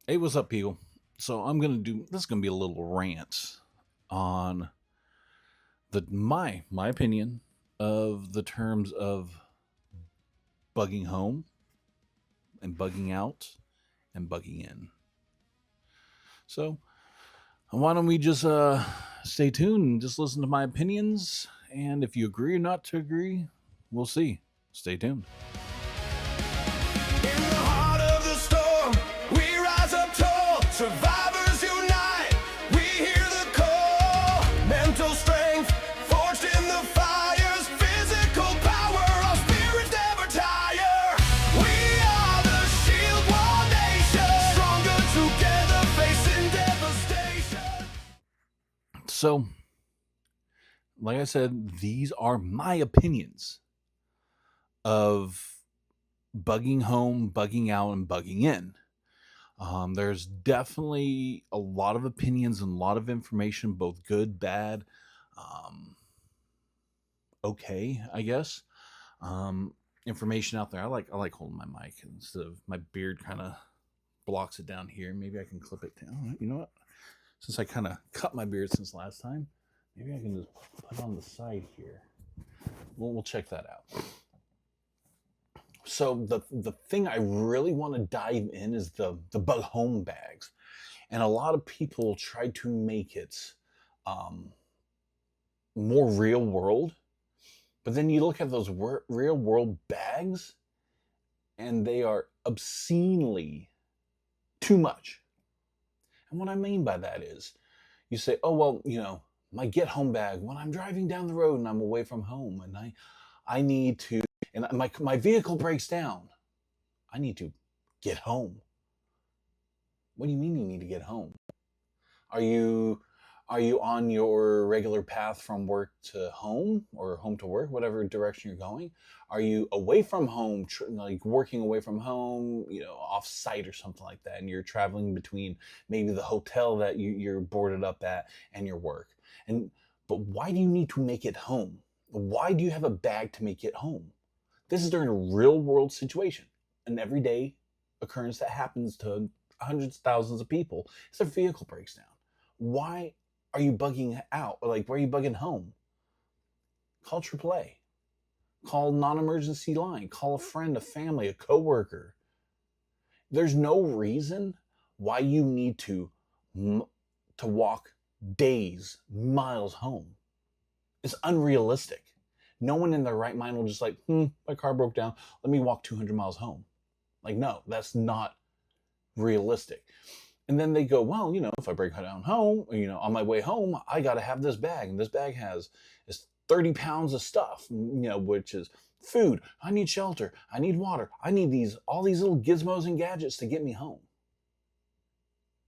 Hey, what's up, people? So I'm gonna do this. Is gonna be a little rant on my opinion of the terms of bugging home and bugging out and bugging in. So why don't we just stay tuned and just listen to my opinions? And if you agree or not to agree, we'll see. Stay tuned. In the heart of the storm, we rise up tall. Survivors unite, we hear the call. Mental strength, forged in the fires. Physical power, our spirits never tire. We are the shield wall nation. Stronger together, facing devastation. So, like I said, these are my opinions of bugging home, bugging out, and bugging in. There's definitely a lot of opinions and a lot of information, both good, bad, um, okay, I guess. Um, Information out there. I like holding my mic instead of my beard kind of blocks it down here. Maybe I can clip it down. You know what? Since I kind of cut my beard since last time, maybe I can just put it on the side here. We'll check that out. So the thing I really want to dive in is the bug home bags, and a lot of people try to make it um, more real world. But then you look at those real world bags, and they are obscenely too much. And what I mean by that is, you say, "Oh well, my get home bag when I'm driving down the road and I'm away from home, and I need to, and my vehicle breaks down. I need to get home." What do you mean you need to get home? Are you are you on your regular path from work to home or home to work, whatever direction you're going? Are you away from home, like working away from home, off site or something like that, and you're traveling between maybe the hotel that you're boarded up at and your work? And but why do you need to make it home? Why do you have a bag to make it home? This is during a real world situation, an everyday occurrence that happens to hundreds of thousands of people. Is their vehicle breaks down. Why are you bugging out? Like, why are you bugging home? Call AAA. Call non-emergency line. Call a friend, a family, a coworker. There's no reason why you need to walk days, miles home. It's unrealistic. No one in their right mind will just like, my car broke down. Let me walk 200 miles home. Like, no, that's not realistic. And then they go, well, if I break down home, on my way home, I got to have this bag. And this bag is 30 pounds of stuff, which is food. I need shelter. I need water. I need all these little gizmos and gadgets to get me home.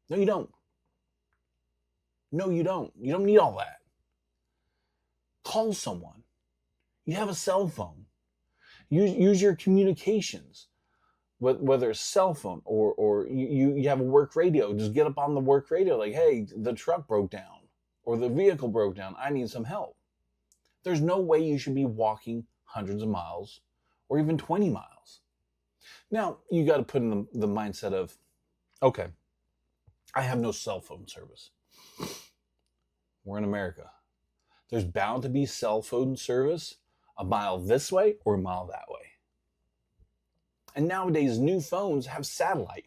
No, you don't. No, you don't. You don't need all that. Call someone. You have a cell phone. Use your communications. Whether it's cell phone or you have a work radio, just get up on the work radio like, hey, the truck broke down or the vehicle broke down. I need some help. There's no way you should be walking hundreds of miles or even 20 miles. Now, you got to put in the mindset of, okay, I have no cell phone service. We're in America. There's bound to be cell phone service a mile this way or a mile that way. And nowadays, new phones have satellite.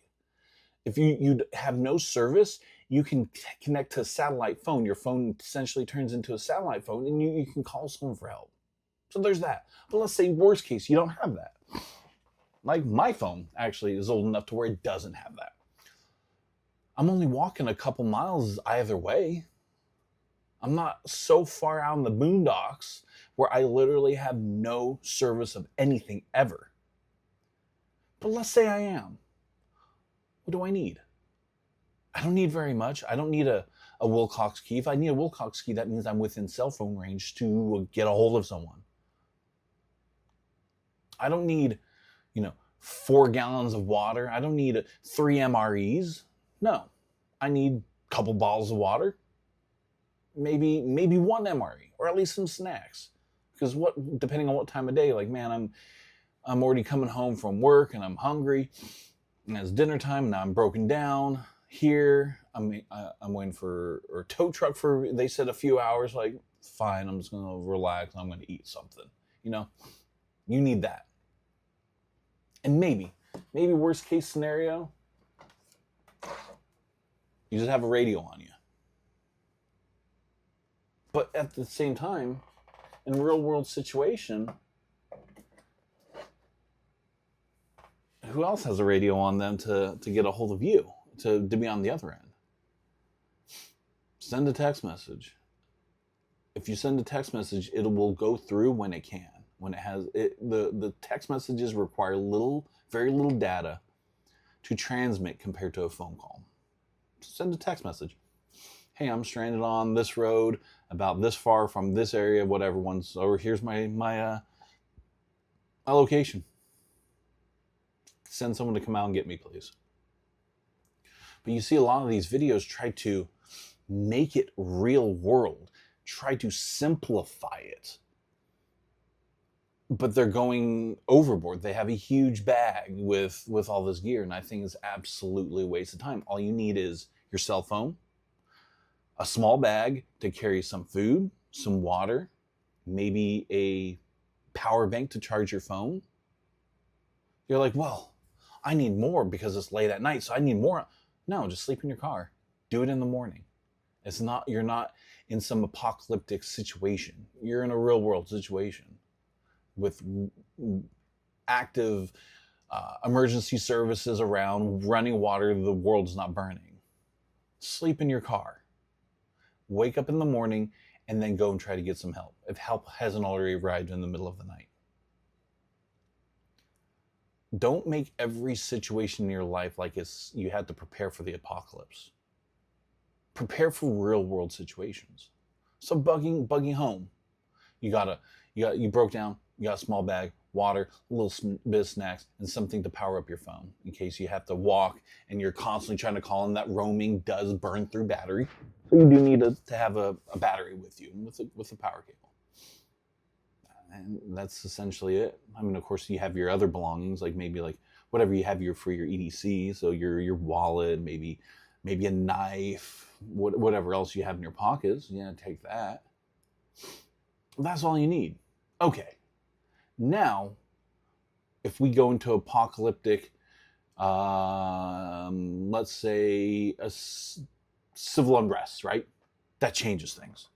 If you have no service, you can connect to a satellite phone. Your phone essentially turns into a satellite phone, and you can call someone for help. So there's that. But let's say worst case, you don't have that. Like my phone actually is old enough to where it doesn't have that. I'm only walking a couple miles either way. I'm not so far out in the boondocks where I literally have no service of anything ever. But let's say I am. What do I need? I don't need very much. I don't need a Wilcox key. If I need a Wilcox key, that means I'm within cell phone range to get a hold of someone. I don't need, 4 gallons of water. I don't need 3 MREs. No. I need a couple bottles of water. Maybe 1 MRE, or at least some snacks. Because depending on what time of day, like, man, I'm already coming home from work and I'm hungry. And it's dinner time. Now I'm broken down here. I'm waiting for a tow truck for, they said, a few hours. Like, fine, I'm just going to relax. I'm going to eat something. You know, you need that. And maybe worst case scenario, you just have a radio on you. But at the same time, in a real world situation, who else has a radio on them to get a hold of you, to be on the other end? Send a text message. If you send a text message, it will go through when it can. When it has it, the text messages require very little data to transmit compared to a phone call. Send a text message. Hey, I'm stranded on this road, about this far from this area, whatever one's, or here's my location. Send someone to come out and get me, please. But you see a lot of these videos try to make it real world, try to simplify it. But they're going overboard. They have a huge bag with all this gear, and I think it's absolutely a waste of time. All you need is your cell phone, a small bag to carry some food, some water, maybe a power bank to charge your phone. You're like, well, I need more because it's late at night, so I need more. No, just sleep in your car. Do it in the morning. You're not in some apocalyptic situation. You're in a real world situation with active emergency services around, running water. The world's not burning. Sleep in your car. Wake up in the morning and then go and try to get some help if help hasn't already arrived in the middle of the night. Don't make every situation in your life like you had to prepare for the apocalypse. Prepare for real world situations. So bugging home. You broke down, you got a small bag, water, a little bit of snacks, and something to power up your phone in case you have to walk and you're constantly trying to call, and that roaming does burn through battery. So you do need to have a battery with you, with a power cable. And that's essentially it. I mean, of course, you have your other belongings, like maybe like whatever you have for your EDC, so your wallet, maybe a knife, whatever else you have in your pockets. Yeah, take that. That's all you need. Okay. Now, if we go into apocalyptic, let's say a civil unrest, right? That changes things.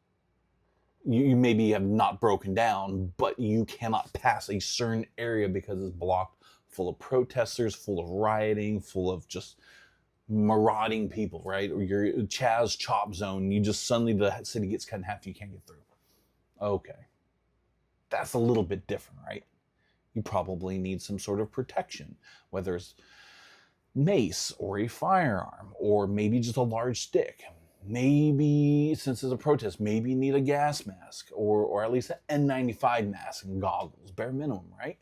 You maybe have not broken down, but you cannot pass a certain area because it's blocked, full of protesters, full of rioting, full of just marauding people, right? Or your Chaz chop zone, you just suddenly the city gets cut in half, you can't get through. Okay. That's a little bit different, right? You probably need some sort of protection, whether it's mace or a firearm, or maybe just a large stick. Maybe, since it's a protest, maybe you need a gas mask, or at least an N95 mask and goggles, bare minimum, right?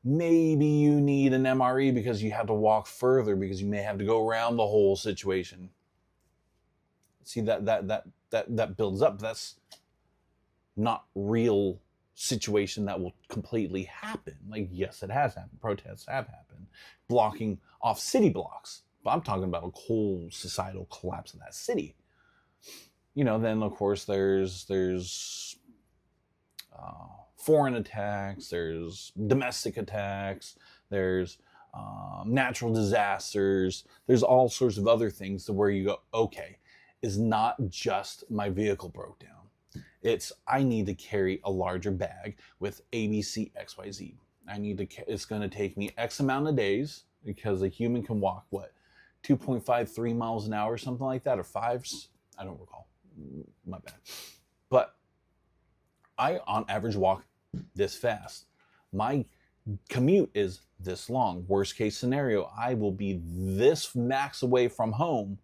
Maybe you need an MRE because you have to walk further, because you may have to go around the whole situation. See, that builds up. That's not real situation that will completely happen. Like, yes, it has happened. Protests have happened. Blocking off city blocks. But I'm talking about a whole societal collapse of that city. You know, then of course there's foreign attacks, there's domestic attacks, there's natural disasters, there's all sorts of other things to where you go, okay, it's not just my vehicle broke down. It's, I need to carry a larger bag with ABC, XYZ. It's going to take me X amount of days, because a human can walk, 2.53 miles an hour, something like that, or 5s? I don't recall. My bad. But I, on average, walk this fast. My commute is this long. Worst case scenario, I will be this max away from home.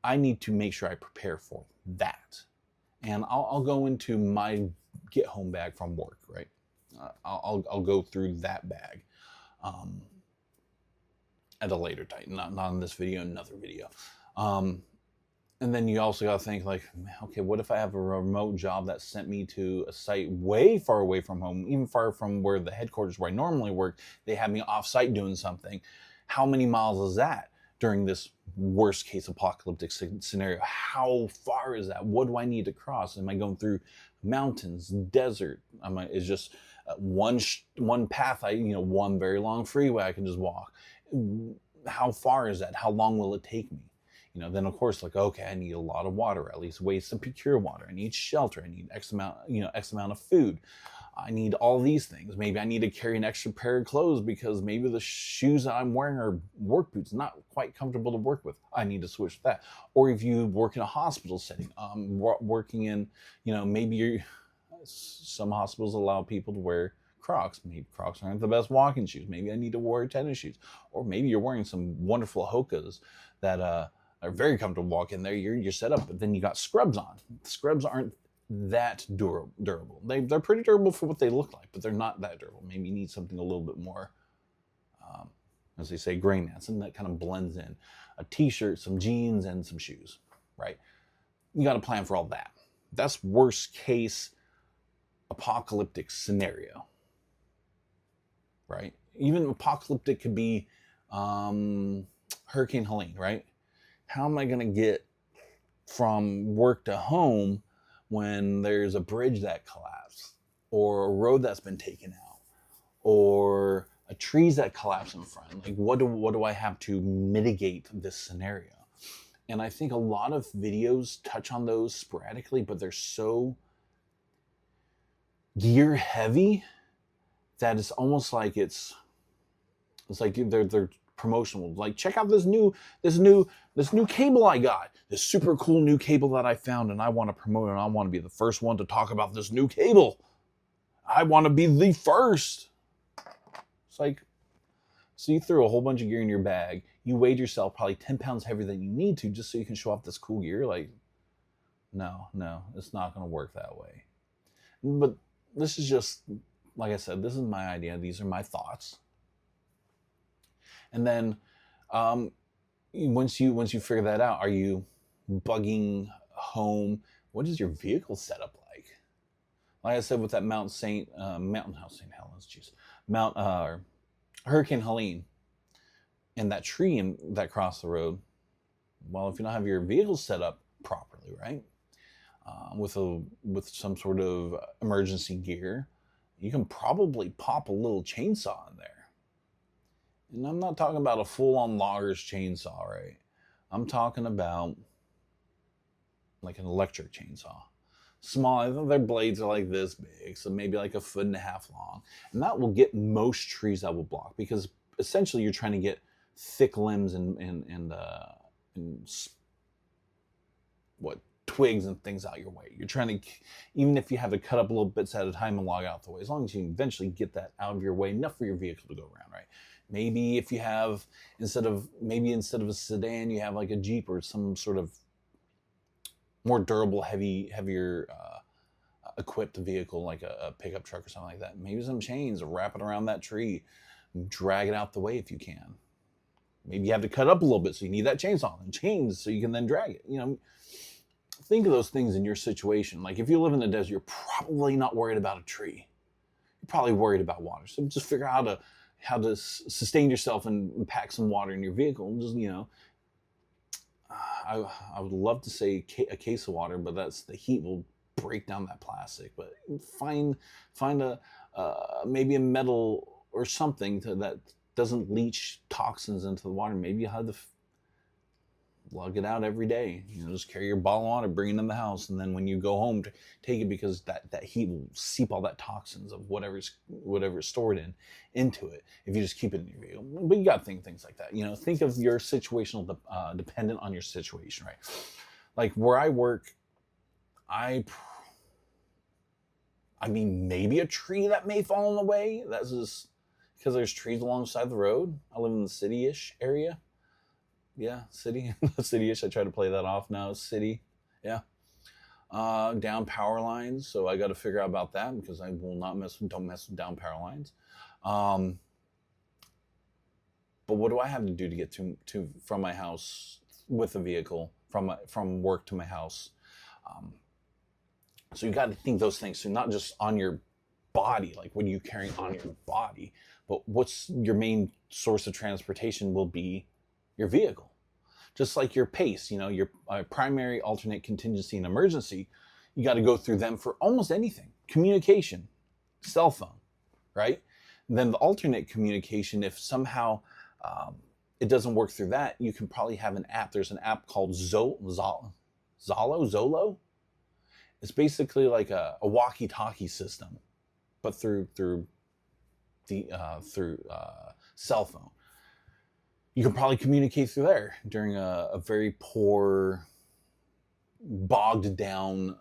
I need to make sure I prepare for that. And I'll go into my get home bag from work, right? I'll go through that bag at a later date, not in this video, another video. And then you also got to think like, okay, what if I have a remote job that sent me to a site way far away from home, even far from where the headquarters where I normally work, they have me off site doing something. How many miles is that during this worst case apocalyptic scenario? How far is that? What do I need to cross? Am I going through mountains, desert? Is just one path? One very long freeway I can just walk. How far is that? How long will it take me? Then of course, like, okay, I need a lot of water, at least ways to procure water. I need shelter. I need X amount of food. I need all these things. Maybe I need to carry an extra pair of clothes because maybe the shoes that I'm wearing are work boots, not quite comfortable to work with. I need to switch that. Or if you work in a hospital setting, working in, maybe some hospitals allow people to wear Crocs. Maybe Crocs aren't the best walking shoes. Maybe I need to wear tennis shoes. Or maybe you're wearing some wonderful Hokas that are very comfortable walking there. You're set up, but then you got scrubs on. Scrubs aren't that durable. They're pretty durable for what they look like, but they're not that durable. Maybe you need something a little bit more, as they say, grain man, something that kind of blends in. A t-shirt, some jeans, and some shoes, right? You got to plan for all that. That's worst case apocalyptic scenario, right? Even apocalyptic could be Hurricane Helene, right? How am I going to get from work to home when there's a bridge that collapsed, or a road that's been taken out, or a trees that collapse in front? Like, what do I have to mitigate this scenario? And I think a lot of videos touch on those sporadically, but they're so gear heavy that it's almost like it's like they're promotional. Like, check out this new cable I got. This super cool new cable that I found, and I want to promote it, and I want to be the first one to talk about this new cable. I want to be the first. It's like, so you threw a whole bunch of gear in your bag. You weighed yourself probably 10 pounds heavier than you need to just so you can show off this cool gear. Like, no, it's not going to work that way. But this is just, like I said, this is my idea. These are my thoughts. And then once you figure that out, are you bugging home? What is your vehicle setup like? Like I said, with that Mountain Helens, Hurricane Helene, and that tree that crossed the road. Well, if you don't have your vehicle set up properly, right, with some sort of emergency gear, you can probably pop a little chainsaw in there. And I'm not talking about a full-on logger's chainsaw, right? I'm talking about like an electric chainsaw. Small, their blades are like this big, so maybe like 1.5 feet long. And that will get most trees that will block, because essentially you're trying to get thick limbs and twigs and things out your way. You're trying to, even if you have to cut up little bits at a time and log out the way, as long as you eventually get that out of your way, enough for your vehicle to go around, right? Maybe if you have, instead of a sedan, you have like a Jeep or some sort of more durable, heavier equipped vehicle, like a pickup truck or something like that. Maybe some chains, wrap it around that tree, drag it out the way if you can. Maybe you have to cut up a little bit, so you need that chainsaw and chains so you can then drag it. Think of those things in your situation. Like, if you live in the desert, you're probably not worried about a tree. You're probably worried about water. So just figure out how to sustain yourself and pack some water in your vehicle. And just, I would love to say a case of water, but the heat will break down that plastic. But find maybe a metal or something that doesn't leach toxins into the water. Maybe you have to lug it out every day. Just carry your bottle of water, bring it in the house, and then when you go home, take it, because that heat will seep all that toxins of whatever's stored into it if you just keep it in your vehicle. But you got to think things like that. Think of your situational dependent on your situation, right? Like where I work, maybe a tree that may fall in the way. That's just because there's trees alongside the road. I live in the city-ish area. Yeah, city. City-ish. I try to play that off now. City. Yeah. Down power lines. So I got to figure out about that, because I will don't mess with down power lines. But what do I have to do to get to from my house with a vehicle from work to my house? So you got to think those things. So not just on your body, like what are you carrying on your body, but what's your main source of transportation will be your vehicle. Just like your pace, your primary, alternate, contingency, and emergency, you got to go through them for almost anything. Communication, cell phone, right? And then the alternate communication, if somehow it doesn't work through that, you can probably have an app. There's an app called Zolo. It's basically like a walkie-talkie system, but through cell phone. You can probably communicate through there during a very poor, bogged down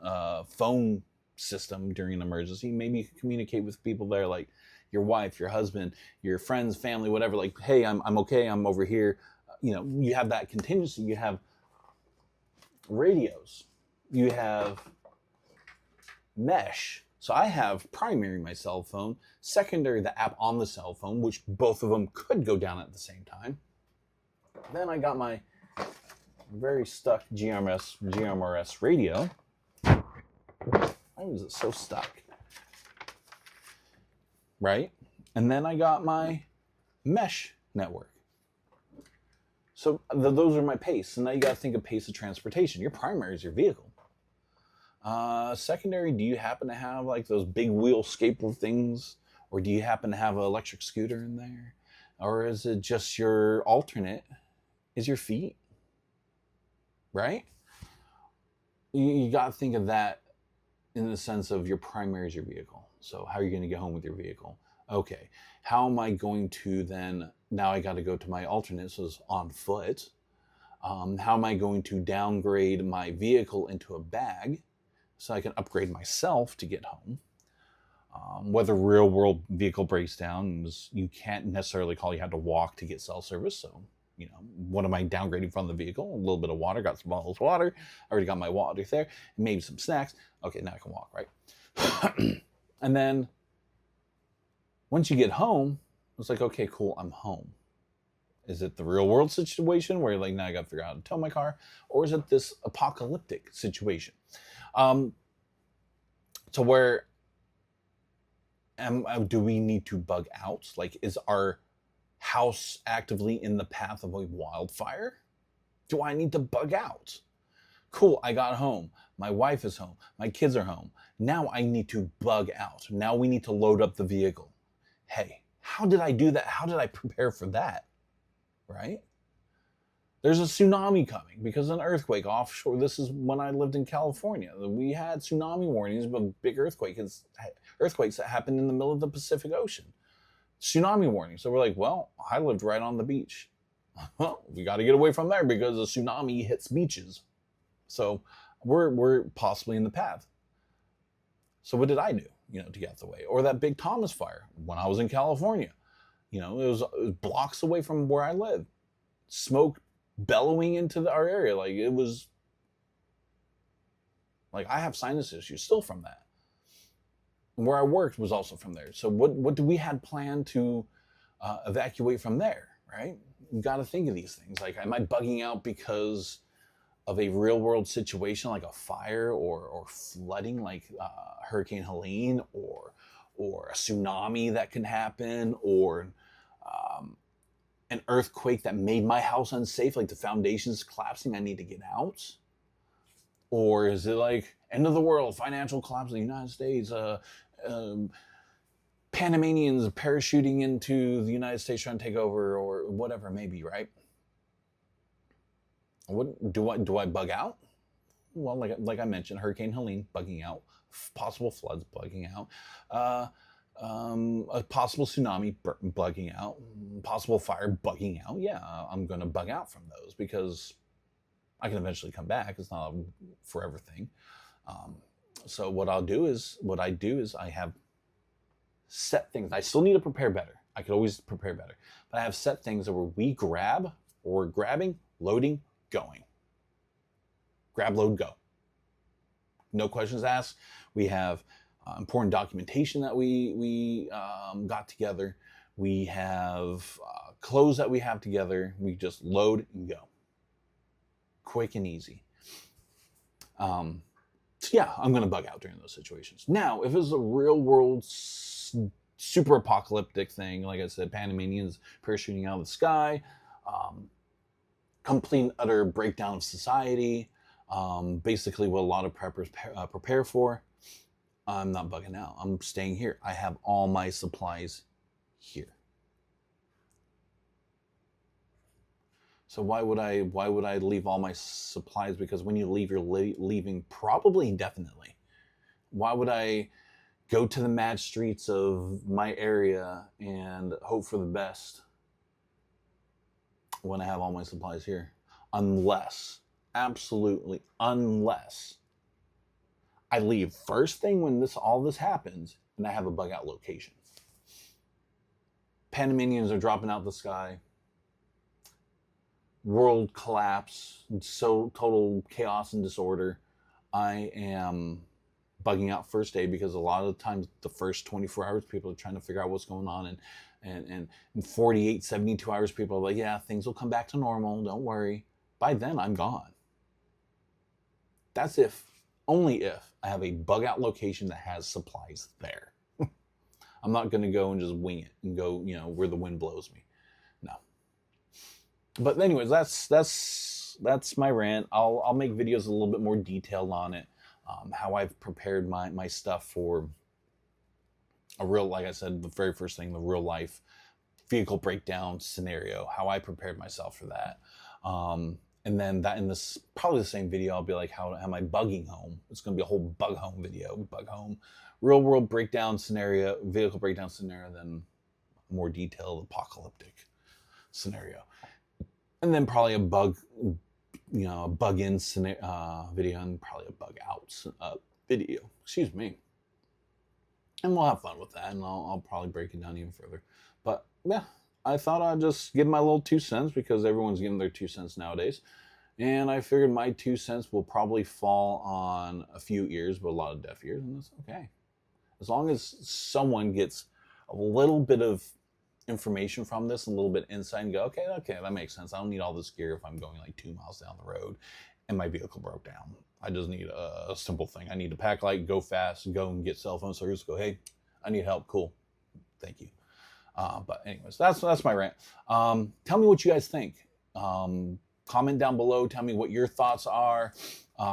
phone system during an emergency. Maybe you can communicate with people there, like your wife, your husband, your friends, family, whatever. Like, hey, I'm okay. I'm over here. You have that contingency. You have radios. You have mesh. So I have primary, my cell phone, secondary, the app on the cell phone, which both of them could go down at the same time. Then I got my very stuck GMRS radio. Why was it so stuck? Right? And then I got my mesh network. So those are my pace. And now you got to think of pace of transportation. Your primary is your vehicle. Secondary, do you happen to have like those big wheel skateboard things? Or do you happen to have an electric scooter in there? Or is it just your alternate is your feet? Right? You got to think of that in the sense of your primary is your vehicle. So how are you going to get home with your vehicle? Okay, how am I going to then, now I got to go to my alternate, so it's on foot. How am I going to downgrade my vehicle into a bag so I can upgrade myself to get home? Whether real world vehicle breaks down, you can't necessarily call, you have to walk to get cell service. So, what am I downgrading from the vehicle? A little bit of water, got some bottles of water. I already got my water there, and maybe some snacks. Okay, now I can walk, right? And then once you get home, it's like, okay, cool, I'm home. Is it the real world situation where you're like, now I got to figure out how to tow my car? Or is it this apocalyptic situation? So where do we need to bug out? Like, is our house actively in the path of a wildfire? Do I need to bug out? Cool, I got home. My wife is home. My kids are home. Now I need to bug out. Now we need to load up the vehicle. Hey, how did I do that? How did I prepare for that? Right? There's a tsunami coming because of an earthquake offshore. This is when I lived in California. We had tsunami warnings of big earthquakes that happened in the middle of the Pacific Ocean. Tsunami warning. So we're like, well, I lived right on the beach. Well, we got to get away from there because a tsunami hits beaches. So we're possibly in the path. So what did I do, to get out the way? Or that big Thomas fire when I was in California. It was blocks away from where I live. Smoke bellowing into our area. Like, it was like, I have sinus issues still from that. Where I worked was also from there. So what do we had planned to evacuate from there, right? You got to think of these things. Like, am I bugging out because of a real world situation like a fire or flooding like Hurricane Helene or a tsunami that can happen, or an earthquake that made my house unsafe, like the foundation's collapsing, I need to get out? Or is it like end of the world, financial collapse in the United States, Panamanians parachuting into the United States trying to take over, or whatever it may be, right? What do I bug out? Well, like I mentioned, Hurricane Helene, bugging out. Possible floods, bugging out. A possible tsunami, bugging out. Possible fire, bugging out. Yeah, I'm going to bug out from those because I can eventually come back. It's not a forever thing. So what I do is I have set things. I still need to prepare better. I could always prepare better. But I have set things where we're grabbing, loading, going. Grab, load, go. No questions asked. We have important documentation that we got together. We have clothes that we have together. We just load and go. Quick and easy. So yeah, I'm going to bug out during those situations. Now, if it's a real world super apocalyptic thing, like I said, Panamanians parachuting out of the sky, um, complete and utter breakdown of society, basically what a lot of preppers prepare for, I'm not bugging out. I'm staying here. I have all my supplies here. So why would I leave all my supplies? Because when you leave, you're leaving probably indefinitely. Why would I go to the mad streets of my area and hope for the best when I have all my supplies here? Unless, absolutely, unless I leave first thing when all this happens and I have a bug out location. Panamanians are dropping out the sky. World collapse, so total chaos and disorder. I am bugging out first day because a lot of the times the first 24 hours people are trying to figure out what's going on, and in 48, 72 hours people are like, yeah, things will come back to normal, don't worry. By then I'm gone. That's only if I have a bug out location that has supplies there. I'm not going to go and just wing it and go, where the wind blows me. No. But anyways, that's my rant. I'll make videos a little bit more detailed on it, how I've prepared my stuff for a real, like I said, the very first thing, the real life vehicle breakdown scenario, how I prepared myself for that. And then that in this probably the same video, I'll be like, how am I bugging home? It's going to be a whole bug home video, bug home, real world breakdown scenario, vehicle breakdown scenario, then a more detailed apocalyptic scenario. And then probably a bug in video, and probably a bug out video. Excuse me. And we'll have fun with that, and I'll probably break it down even further. But yeah, I thought I'd just give my little 2 cents because everyone's giving their 2 cents nowadays. And I figured my 2 cents will probably fall on a few ears, but a lot of deaf ears, and that's okay. As long as someone gets a little bit of information from this, a little bit insight, and go, okay, that makes sense. I don't need all this gear if I'm going like 2 miles down the road and my vehicle broke down. I just need a simple thing. I need a pack light, go fast, go and get cell phone service, go, hey, I need help. Cool. Thank you. But anyways, that's my rant. Tell me what you guys think. Comment down below. Tell me what your thoughts are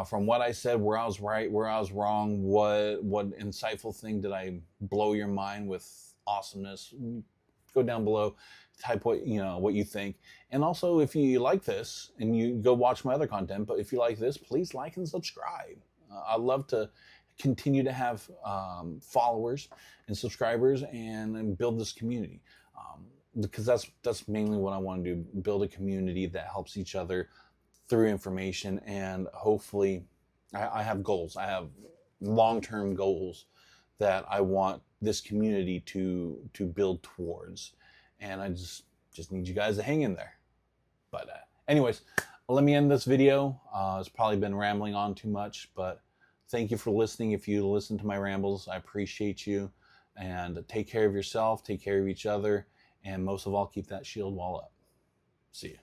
from what I said, where I was right, where I was wrong, what insightful thing did I blow your mind with awesomeness. Go down below, type what you think. And also, if you like this, and you go watch my other content, but if you like this, please like and subscribe. I'd love to continue to have followers and subscribers and build this community, because that's mainly what I want to do, build a community that helps each other through information. And hopefully I have goals. I have long-term goals that I want this community to build towards, and I just need you guys to hang in there. But anyways, let me end this video. It's probably been rambling on too much, but thank you for listening. If you listen to my rambles, I appreciate you, and take care of yourself, take care of each other, and most of all, keep that shield wall up. See you.